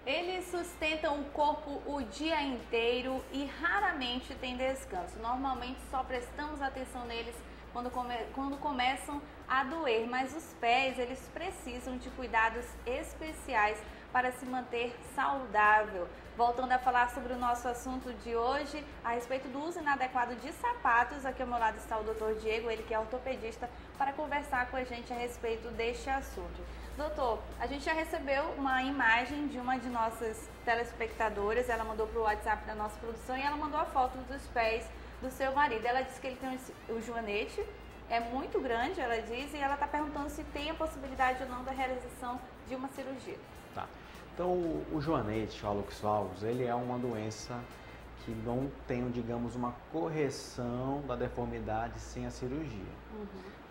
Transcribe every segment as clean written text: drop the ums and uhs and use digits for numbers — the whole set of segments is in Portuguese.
Eles sustentam o corpo o dia inteiro e raramente têm descanso. Normalmente só prestamos atenção neles quando começam a doer, mas os pés, eles precisam de cuidados especiais para se manter saudável. Voltando a falar sobre o nosso assunto de hoje, a respeito do uso inadequado de sapatos, aqui ao meu lado está o Dr. Diego, ele que é ortopedista, para conversar com a gente a respeito deste assunto. Doutor, a gente já recebeu uma imagem de uma de nossas telespectadoras, ela mandou para o WhatsApp da nossa produção e ela mandou a foto dos pés do seu marido. Ela disse que ele tem o joanete, é muito grande, ela diz, e ela está perguntando se tem a possibilidade ou não da realização de uma cirurgia. Tá. Então, o joanete, o hallux valgus, ele é uma doença que não tem, digamos, uma correção da deformidade sem a cirurgia.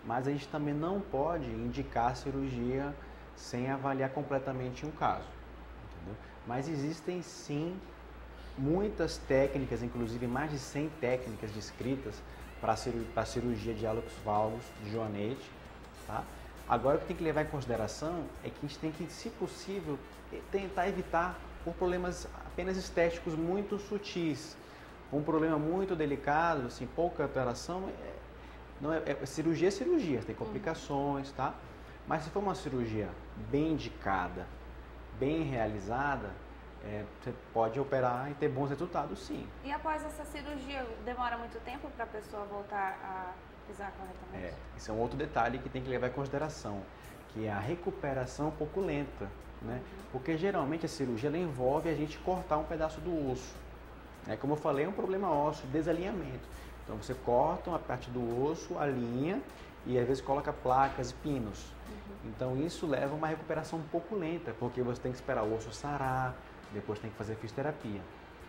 Mas a gente também não pode indicar a cirurgia sem avaliar completamente um caso, entendeu? Mas existem sim muitas técnicas, inclusive mais de 100 técnicas descritas para a cirurgia de hallux valgus, de joanete, tá? Agora, o que tem que levar em consideração é que a gente tem que, se possível, tentar evitar por problemas apenas estéticos muito sutis. Um problema muito delicado, assim, pouca alteração, cirurgia é cirurgia, tem complicações, tá? Mas se for uma cirurgia bem indicada, bem realizada, você pode operar e ter bons resultados, sim. E após essa cirurgia, demora muito tempo para a pessoa voltar a pisar corretamente? Esse é um outro detalhe que tem que levar em consideração, que a recuperação é um pouco lenta, né? Porque geralmente a cirurgia ela envolve a gente cortar um pedaço do osso. Como eu falei, é um problema ósseo, desalinhamento. Então você corta uma parte do osso, alinha e às vezes coloca placas e pinos. Então isso leva a uma recuperação um pouco lenta, porque você tem que esperar o osso sarar, depois tem que fazer fisioterapia.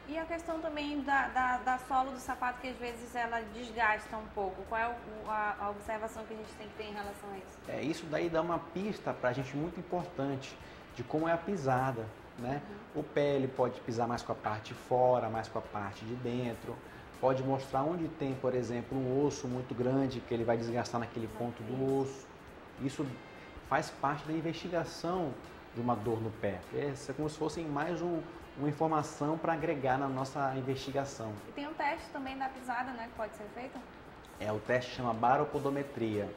E a questão também da sola do sapato, que às vezes ela desgasta um pouco. Qual é a observação que a gente tem que ter em relação a isso? Isso daí dá uma pista para a gente muito importante de como é a pisada, né? O pé ele pode pisar mais com a parte de fora, mais com a parte de dentro. Pode mostrar onde tem, por exemplo, um osso muito grande, que ele vai desgastar naquele ponto do osso. Isso faz parte da investigação de uma dor no pé. É como se fosse mais uma informação para agregar na nossa investigação. E tem um teste também da pisada, né, que pode ser feito? O teste chama baropodometria.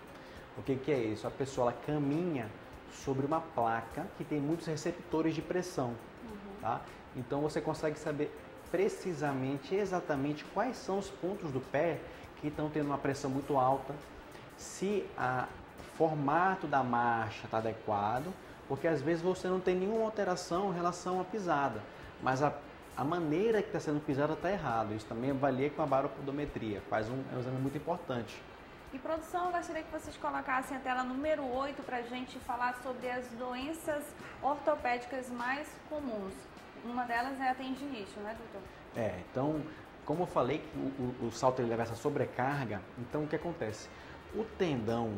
O que é isso? A pessoa ela caminha sobre uma placa que tem muitos receptores de pressão. Tá? Então você consegue saber precisamente, exatamente quais são os pontos do pé que estão tendo uma pressão muito alta, se o formato da marcha está adequado, porque às vezes você não tem nenhuma alteração em relação à pisada, mas a maneira que está sendo pisada está errada. Isso também avalia com a baropodometria, é um exame muito importante. E produção, eu gostaria que vocês colocassem a tela número 8 para a gente falar sobre as doenças ortopédicas mais comuns. Uma delas é a tendinite, né, doutor? Então, como eu falei, que o salto ele leva essa sobrecarga, então o que acontece? O tendão,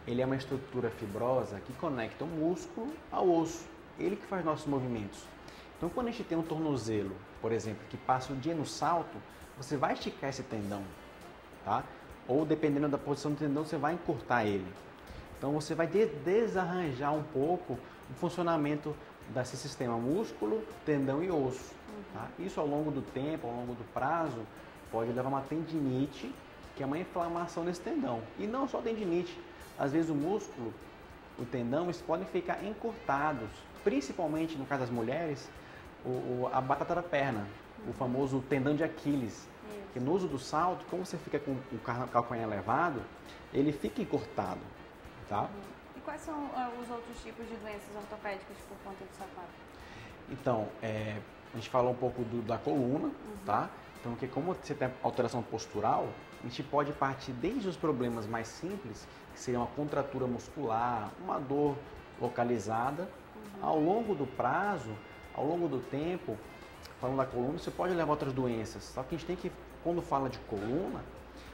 ele é uma estrutura fibrosa que conecta o músculo ao osso, ele que faz nossos movimentos. Então, quando a gente tem um tornozelo, por exemplo, que passa o dia no salto, você vai esticar esse tendão, tá? Ou dependendo da posição do tendão, você vai encurtar ele. Então você vai desarranjar um pouco o funcionamento desse sistema músculo, tendão e osso. Tá? Isso ao longo do tempo, ao longo do prazo, pode levar a uma tendinite, que é uma inflamação nesse tendão. E não só tendinite, às vezes o músculo, o tendão, eles podem ficar encurtados, principalmente no caso das mulheres, a batata da perna, o famoso tendão de Aquiles. Que no uso do salto, como você fica com o calcanhar elevado, ele fica encurtado, tá? E quais são os outros tipos de doenças ortopédicas por conta do sapato? Então, a gente falou um pouco da coluna, tá? Então, porque como você tem alteração postural, a gente pode partir desde os problemas mais simples, que seriam uma contratura muscular, uma dor localizada, ao longo do prazo, ao longo do tempo, falando da coluna, você pode levar outras doenças. Só que a gente tem que, quando fala de coluna,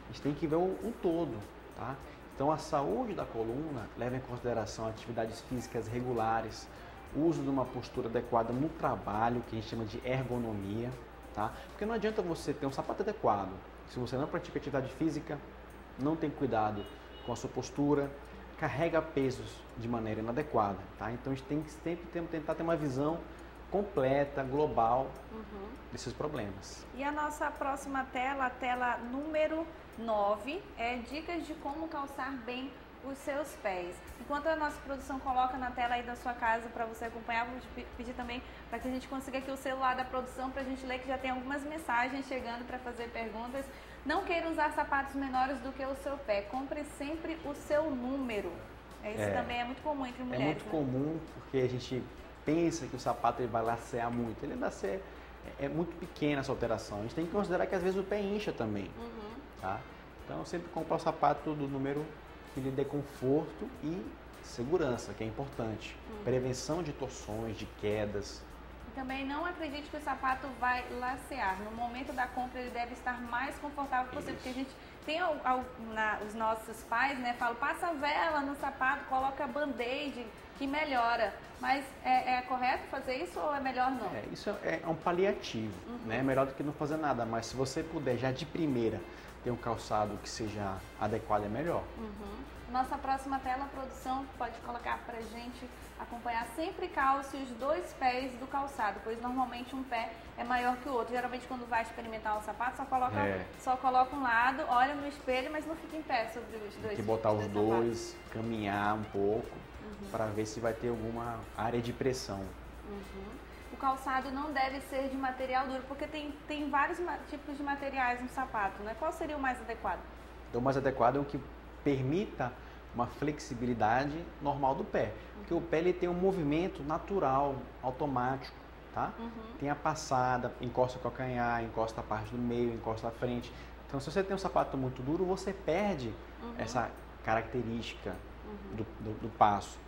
a gente tem que ver um todo, tá? Então a saúde da coluna leva em consideração atividades físicas regulares, o uso de uma postura adequada no trabalho, que a gente chama de ergonomia, tá? Porque não adianta você ter um sapato adequado, Se você não pratica atividade física, não tem cuidado com a sua postura, carrega pesos de maneira inadequada, tá? Então a gente tem que sempre tentar ter uma visão completa, global desses problemas. E a nossa próxima tela, a tela número 9, é dicas de como calçar bem os seus pés. Enquanto a nossa produção coloca na tela aí da sua casa para você acompanhar, vou te pedir também para que a gente consiga aqui o celular da produção para a gente ler, que já tem algumas mensagens chegando para fazer perguntas. Não queira usar sapatos menores do que o seu pé. Compre sempre o seu número. Isso também é muito comum entre mulheres. É muito comum, porque a gente pensa que o sapato ele vai lacear muito. Ele é muito pequena essa alteração. A gente tem que considerar que às vezes o pé incha também. Tá? Então sempre comprar o sapato do número que lhe dê conforto e segurança, que é importante. Prevenção de torções, de quedas. E também não acredite que o sapato vai lacear. No momento da compra ele deve estar mais confortável possível, porque a gente tem os nossos pais, né, falam, passa vela no sapato, coloca band-aid, que melhora. Mas é correto fazer isso ou é melhor não? Isso é um paliativo, né? É melhor do que não fazer nada, mas se você puder já de primeira ter um calçado que seja adequado, é melhor. Nossa próxima tela, a produção pode colocar pra gente acompanhar. Sempre calce os dois pés do calçado, pois normalmente um pé é maior que o outro. Geralmente quando vai experimentar um sapato, só coloca um lado, olha no espelho, mas não fica em pé sobre os dois. Tem que botar os dois, caminhar um pouco, para ver se vai ter alguma área de pressão. O calçado não deve ser de material duro, porque tem vários tipos de materiais no sapato, né? Qual seria o mais adequado? Então, o mais adequado é o que permita uma flexibilidade normal do pé. Porque o pé ele tem um movimento natural, automático, tá? Tem a passada, encosta o calcanhar, encosta a parte do meio, encosta a frente. Então, se você tem um sapato muito duro, você perde essa característica do passo.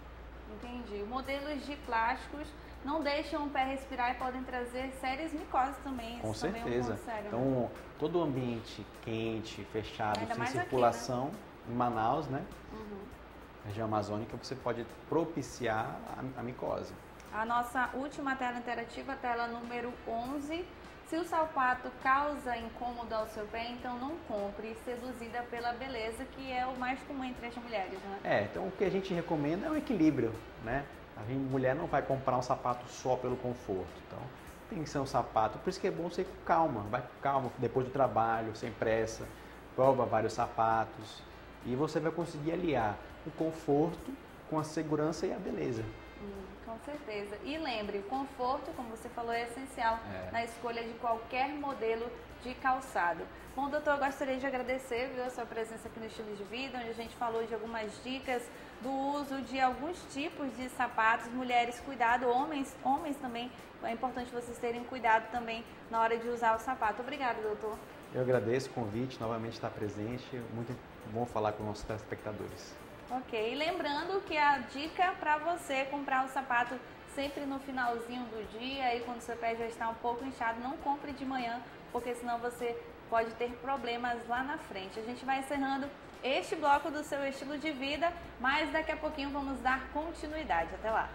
Entendi. Modelos de plásticos não deixam o pé respirar e podem trazer sérias micoses também. Com Isso certeza. também é um ponto sério, então, né? todo o ambiente quente, fechado, Ainda sem mais circulação, aqui, né? Em Manaus, né? Região amazônica, você pode propiciar a micose. A nossa última tela interativa, a tela número 11. Se o sapato causa incômodo ao seu pé, então não compre, seduzida pela beleza, que é o mais comum entre as mulheres, né? Então o que a gente recomenda é um equilíbrio, né? A mulher não vai comprar um sapato só pelo conforto, então tem que ser um sapato, por isso que é bom você ir com calma, vai com calma, depois do trabalho, sem pressa, prova vários sapatos e você vai conseguir aliar o conforto com a segurança e a beleza. Com certeza. E lembre, o conforto, como você falou, é essencial na escolha de qualquer modelo de calçado. Bom, doutor, eu gostaria de agradecer, viu, a sua presença aqui no Estilo de Vida, onde a gente falou de algumas dicas do uso de alguns tipos de sapatos. Mulheres, cuidado, homens também, é importante vocês terem cuidado também na hora de usar o sapato. Obrigada, doutor. Eu agradeço o convite, novamente estar presente, muito bom falar com os nossos telespectadores. Ok, e lembrando que a dica para você comprar o sapato sempre no finalzinho do dia, e quando seu pé já está um pouco inchado, não compre de manhã, porque senão você pode ter problemas lá na frente. A gente vai encerrando este bloco do seu Estilo de Vida, mas daqui a pouquinho vamos dar continuidade. Até lá!